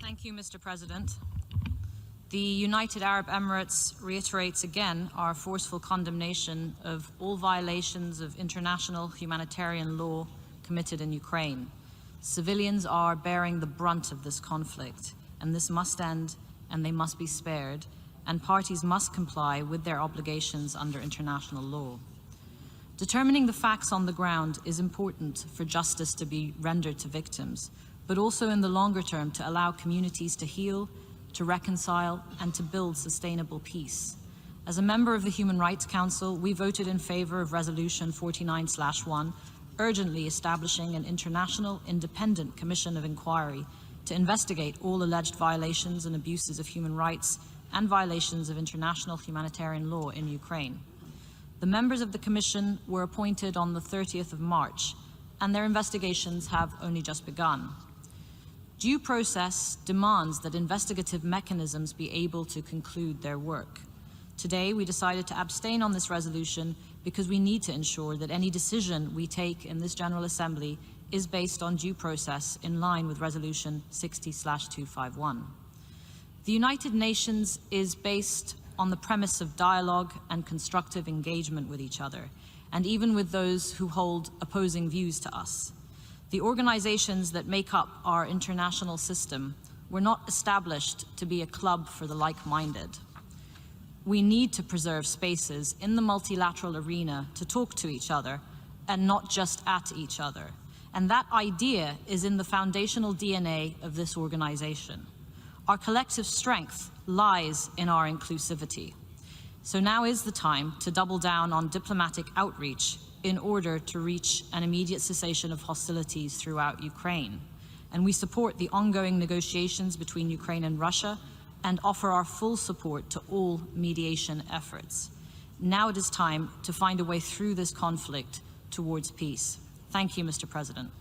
Thank you, Mr. President. The United Arab Emirates reiterates again our forceful condemnation of all violations of international humanitarian law committed in Ukraine. Civilians are bearing the brunt of this conflict, and this must end, and they must be spared, and parties must comply with their obligations under international law. Determining the facts on the ground is important for justice to be rendered to victims, but also in the longer term to allow communities to heal, to reconcile, and to build sustainable peace. As a member of the Human Rights Council, we voted in favor of Resolution 49/1, urgently establishing an international independent commission of inquiry to investigate all alleged violations and abuses of human rights and violations of international humanitarian law in Ukraine. The members of the Commission were appointed on the 30th of March, and their investigations have only just begun. Due process demands that investigative mechanisms be able to conclude their work. Today, we decided to abstain on this resolution because we need to ensure that any decision we take in this General Assembly is based on due process in line with Resolution 60/251. The United Nations is based on the premise of dialogue and constructive engagement with each other, and even with those who hold opposing views to us. The organizations that make up our international system were not established to be a club for the like-minded. We need to preserve spaces in the multilateral arena to talk to each other and not just at each other. And that idea is in the foundational DNA of this organization. Our collective strength lies in our inclusivity. So now is the time to double down on diplomatic outreach in order to reach an immediate cessation of hostilities throughout Ukraine. And we support the ongoing negotiations between Ukraine and Russia and offer our full support to all mediation efforts. Now it is time to find a way through this conflict towards peace. Thank you, Mr. President.